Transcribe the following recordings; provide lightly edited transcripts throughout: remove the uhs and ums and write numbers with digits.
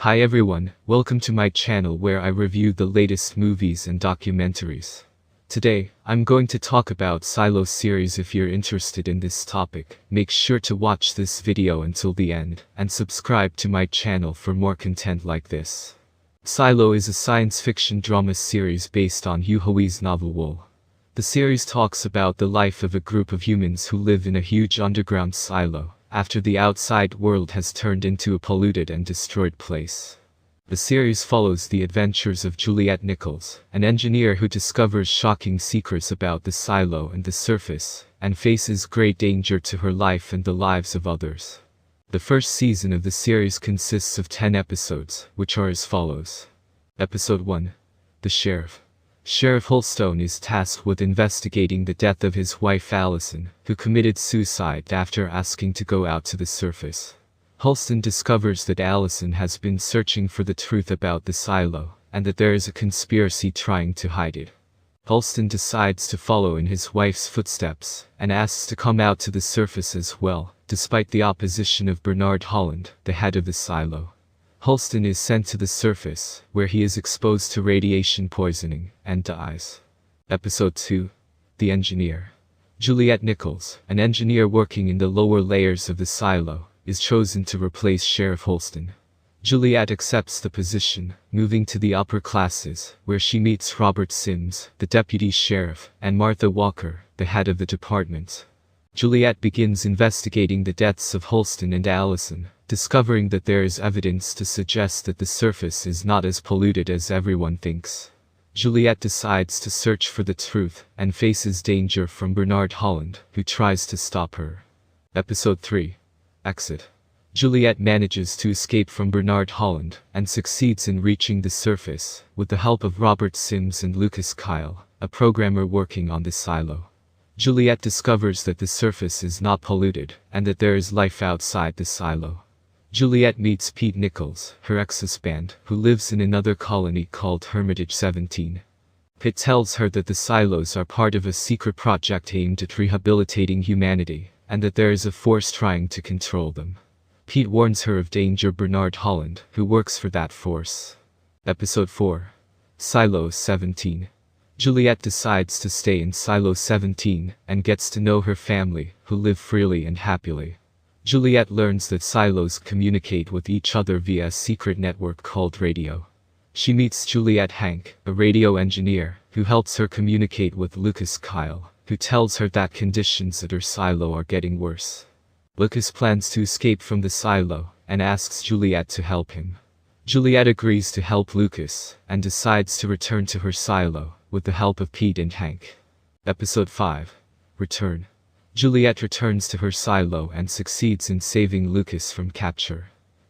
Hi everyone, welcome to my channel where I review the latest movies and documentaries. Today, I'm going to talk about Silo series. If you're interested in this topic, make sure to watch this video until the end, and subscribe to my channel for more content like this. Silo is a science fiction drama series based on Yu Hui's novel Wool. The series talks about the life of a group of humans who live in a huge underground silo, after the outside world has turned into a polluted and destroyed place. The series follows the adventures of Juliet Nichols, an engineer who discovers shocking secrets about the silo and the surface, and faces great danger to her life and the lives of others. The first season of the series consists of 10 episodes, which are as follows. Episode 1. The Sheriff. Sheriff Holstone is tasked with investigating the death of his wife Allison, who committed suicide after asking to go out to the surface. Holston discovers that Allison has been searching for the truth about the silo, and that there is a conspiracy trying to hide it. Holston decides to follow in his wife's footsteps, and asks to come out to the surface as well, despite the opposition of Bernard Holland, the head of the silo. Holston is sent to the surface, where he is exposed to radiation poisoning, and dies. Episode 2. The Engineer. Juliet Nichols, an engineer working in the lower layers of the silo, is chosen to replace Sheriff Holston. Juliet accepts the position, moving to the upper classes, where she meets Robert Sims, the deputy sheriff, and Martha Walker, the head of the department. Juliet begins investigating the deaths of Holston and Allison, discovering that there is evidence to suggest that the surface is not as polluted as everyone thinks. Juliet decides to search for the truth, and faces danger from Bernard Holland, who tries to stop her. Episode 3. Exit. Juliet manages to escape from Bernard Holland, and succeeds in reaching the surface, with the help of Robert Sims and Lucas Kyle, a programmer working on the silo. Juliet discovers that the surface is not polluted, and that there is life outside the silo. Juliet meets Pete Nichols, her ex-husband, who lives in another colony called Hermitage 17. Pete tells her that the silos are part of a secret project aimed at rehabilitating humanity, and that there is a force trying to control them. Pete warns her of danger Bernard Holland, who works for that force. Episode 4. Silo 17. Juliet decides to stay in Silo 17, and gets to know her family, who live freely and happily. Juliet learns that silos communicate with each other via a secret network called radio. She meets Juliet Hank, a radio engineer, who helps her communicate with Lucas Kyle, who tells her that conditions at her silo are getting worse. Lucas plans to escape from the silo, and asks Juliet to help him. Juliet agrees to help Lucas, and decides to return to her silo, with the help of Pete and Hank. Episode 5. Return. Juliet returns to her silo and succeeds in saving Lucas from capture.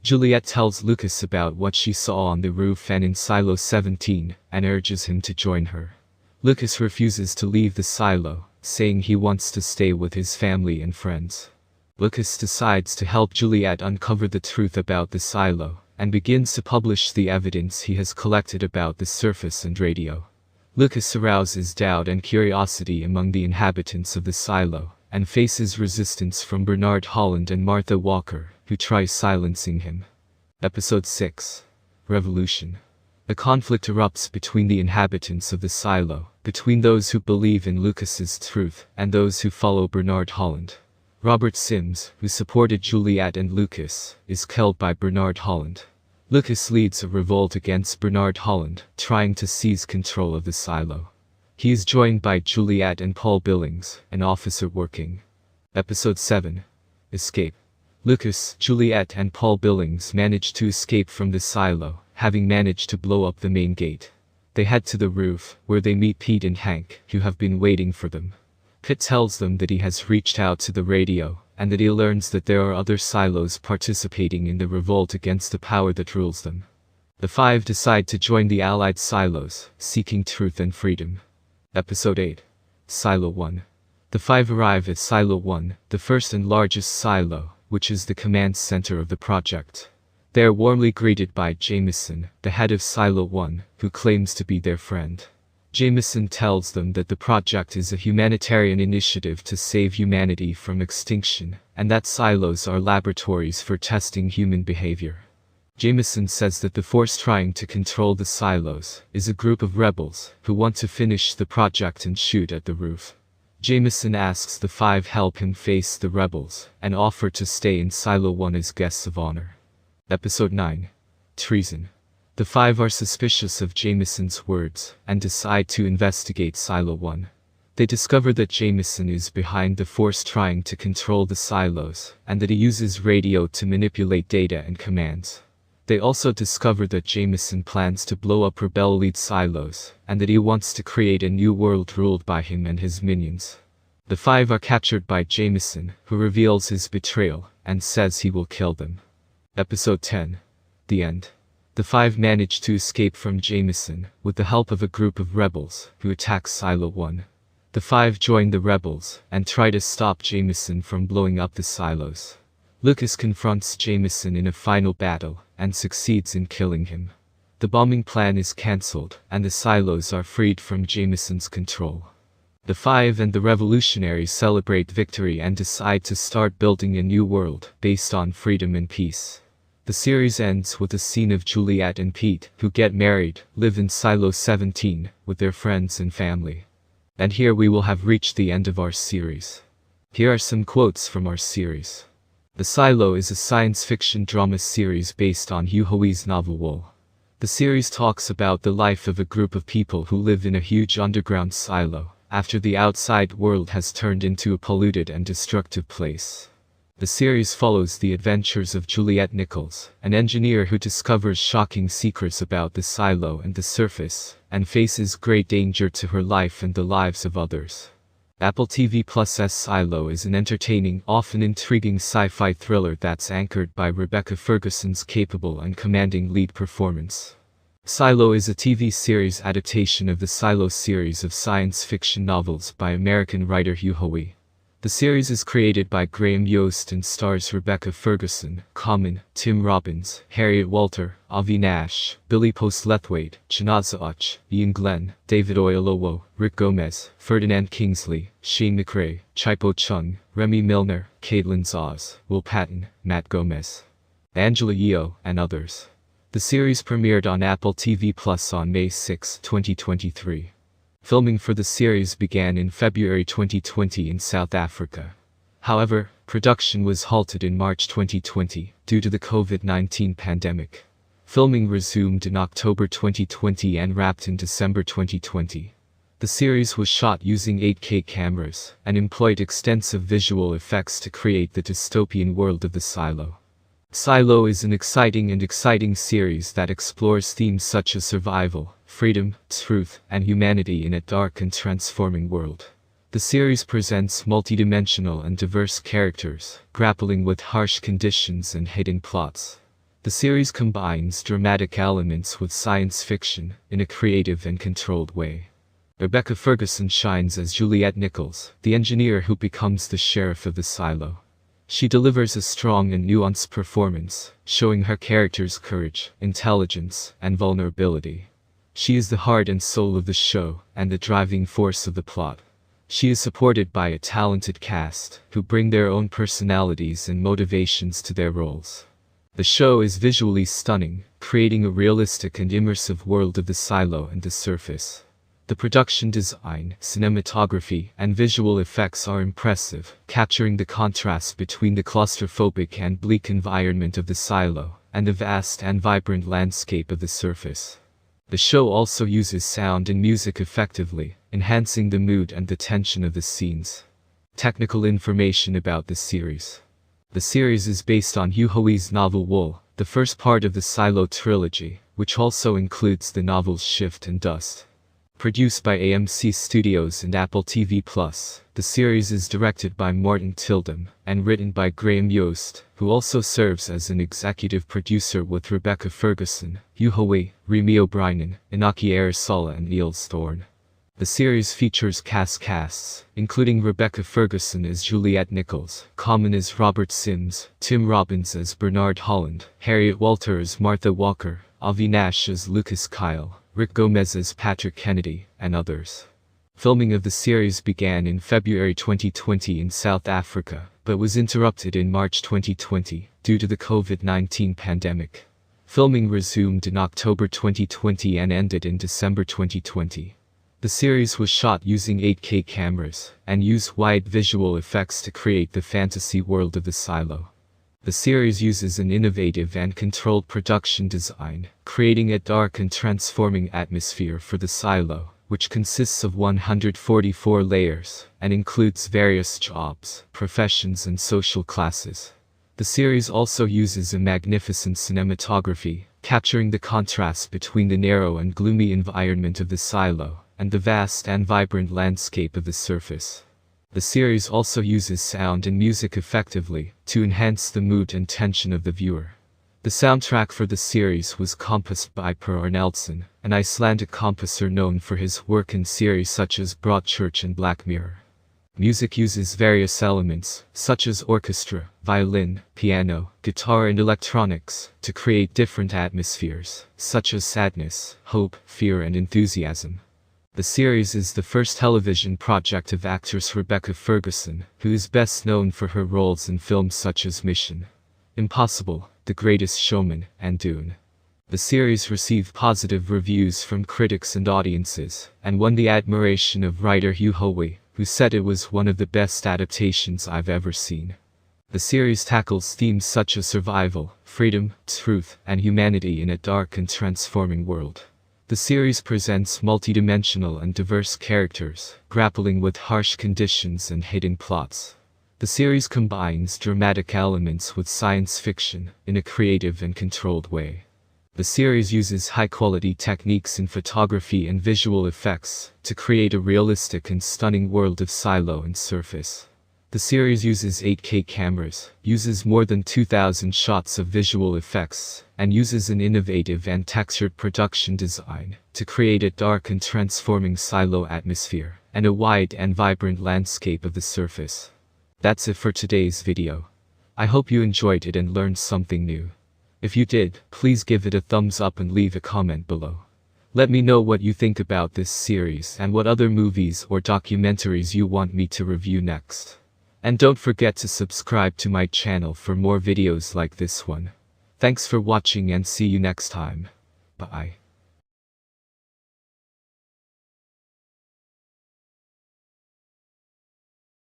Juliet tells Lucas about what she saw on the roof and in Silo 17, and urges him to join her. Lucas refuses to leave the silo, saying he wants to stay with his family and friends. Lucas decides to help Juliet uncover the truth about the silo, and begins to publish the evidence he has collected about the surface and radio. Lucas arouses doubt and curiosity among the inhabitants of the silo, and faces resistance from Bernard Holland and Martha Walker, who try silencing him. Episode 6. Revolution. A conflict erupts between the inhabitants of the silo, between those who believe in Lucas's truth, and those who follow Bernard Holland. Robert Sims, who supported Juliet and Lucas, is killed by Bernard Holland. Lucas leads a revolt against Bernard Holland, trying to seize control of the silo. He is joined by Juliet and Paul Billings, an officer working. Episode 7. Escape. Lucas, Juliet and Paul Billings manage to escape from the silo, having managed to blow up the main gate. They head to the roof, where they meet Pete and Hank, who have been waiting for them. Pete tells them that he has reached out to the radio, and that he learns that there are other silos participating in the revolt against the power that rules them. The five decide to join the allied silos, seeking truth and freedom. Episode 8. Silo 1. The five arrive at Silo 1, the first and largest silo, which is the command center of the project. They are warmly greeted by Jameson, the head of Silo 1, who claims to be their friend. Jameson tells them that the project is a humanitarian initiative to save humanity from extinction, and that silos are laboratories for testing human behavior. Jameson says that the force trying to control the silos is a group of rebels who want to finish the project and shoot at the roof. Jameson asks the five help him face the rebels and offer to stay in Silo 1 as guests of honor. Episode 9. Treason. The five are suspicious of Jameson's words and decide to investigate Silo 1. They discover that Jameson is behind the force trying to control the silos and that he uses radio to manipulate data and commands. They also discover that Jameson plans to blow up rebel-lead silos, and that he wants to create a new world ruled by him and his minions. The five are captured by Jameson, who reveals his betrayal, and says he will kill them. Episode 10. The End. The five manage to escape from Jameson, with the help of a group of rebels, who attack Silo 1. The five join the rebels, and try to stop Jameson from blowing up the silos. Lucas confronts Jameson in a final battle, and succeeds in killing him. The bombing plan is cancelled, and the silos are freed from Jameson's control. The five and the revolutionaries celebrate victory and decide to start building a new world, based on freedom and peace. The series ends with a scene of Juliet and Pete, who get married, live in Silo 17, with their friends and family. And here we will have reached the end of our series. Here are some quotes from our series. The Silo is a science fiction drama series based on Yu Hui's novel Wool. The series talks about the life of a group of people who live in a huge underground silo, after the outside world has turned into a polluted and destructive place. The series follows the adventures of Juliet Nichols, an engineer who discovers shocking secrets about the silo and the surface, and faces great danger to her life and the lives of others. Apple TV+'s Silo is an entertaining, often intriguing sci-fi thriller that's anchored by Rebecca Ferguson's capable and commanding lead performance. Silo is a TV series adaptation of the Silo series of science fiction novels by American writer Yu Hui. The series is created by Graham Yost and stars Rebecca Ferguson, Common, Tim Robbins, Harriet Walter, Avi Nash, Billy Postlethwaite, Chinaza Uch, Ian Glenn, David Oyelowo, Rick Gomez, Ferdinand Kingsley, Shane McRae, Chipo Chung, Remy Milner, Caitlin Zaz, Will Patton, Matt Gomez, Angela Yeo, and others. The series premiered on Apple TV Plus on May 6, 2023. Filming for the series began in February 2020 in South Africa. However, production was halted in March 2020 due to the COVID-19 pandemic. Filming resumed in October 2020 and wrapped in December 2020. The series was shot using 8K cameras and employed extensive visual effects to create the dystopian world of the Silo. Silo is an exciting series that explores themes such as survival, freedom, truth, and humanity in a dark and transforming world. The series presents multidimensional and diverse characters, grappling with harsh conditions and hidden plots. The series combines dramatic elements with science fiction in a creative and controlled way. Rebecca Ferguson shines as Juliet Nichols, the engineer who becomes the sheriff of the Silo. She delivers a strong and nuanced performance, showing her character's courage, intelligence, and vulnerability. She is the heart and soul of the show, and the driving force of the plot. She is supported by a talented cast, who bring their own personalities and motivations to their roles. The show is visually stunning, creating a realistic and immersive world of the Silo and the surface. The production design, cinematography, and visual effects are impressive, capturing the contrast between the claustrophobic and bleak environment of the Silo, and the vast and vibrant landscape of the surface. The show also uses sound and music effectively, enhancing the mood and the tension of the scenes. Technical information about the series. The series is based on Yu Hui's novel Wool, the first part of the Silo trilogy, which also includes the novels Shift and Dust. Produced by AMC Studios and Apple TV+, the series is directed by Martin Tildum, and written by Graham Yost, who also serves as an executive producer with Rebecca Ferguson, Yu Hui, Remy O'Brien, Inaki Arisola and Niels Thorne. The series features casts, including Rebecca Ferguson as Juliet Nichols, Common as Robert Sims, Tim Robbins as Bernard Holland, Harriet Walter as Martha Walker, Avi Nash as Lucas Kyle, Rick Gomez as Patrick Kennedy, and others. Filming of the series began in February 2020 in South Africa, but was interrupted in March 2020 due to the COVID-19 pandemic. Filming resumed in October 2020 and ended in December 2020. The series was shot using 8K cameras and used wide visual effects to create the fantasy world of the silo. The series uses an innovative and controlled production design, creating a dark and transforming atmosphere for the silo, which consists of 144 layers and includes various jobs, professions, and social classes. The series also uses a magnificent cinematography, capturing the contrast between the narrow and gloomy environment of the silo and the vast and vibrant landscape of the surface. The series also uses sound and music effectively to enhance the mood and tension of the viewer. The soundtrack for the series was composed by Per Arnaldsson, an Icelandic composer known for his work in series such as Broadchurch and Black Mirror. Music uses various elements, such as orchestra, violin, piano, guitar, and electronics, to create different atmospheres, such as sadness, hope, fear, and enthusiasm. The series is the first television project of actress Rebecca Ferguson, who is best known for her roles in films such as Mission Impossible, The Greatest Showman, and Dune. The series received positive reviews from critics and audiences, and won the admiration of writer Hugh Howey, who said it was one of the best adaptations I've ever seen. The series tackles themes such as survival, freedom, truth, and humanity in a dark and transforming world. The series presents multidimensional and diverse characters, grappling with harsh conditions and hidden plots. The series combines dramatic elements with science fiction in a creative and controlled way. The series uses high-quality techniques in photography and visual effects to create a realistic and stunning world of silo and surface. The series uses 8K cameras, uses more than 2,000 shots of visual effects, and uses an innovative and textured production design to create a dark and transforming silo atmosphere and a wide and vibrant landscape of the surface. That's it for today's video. I hope you enjoyed it and learned something new. If you did, please give it a thumbs up and leave a comment below. Let me know what you think about this series and what other movies or documentaries you want me to review next. And don't forget to subscribe to my channel for more videos like this one. Thanks for watching and see you next time. Bye.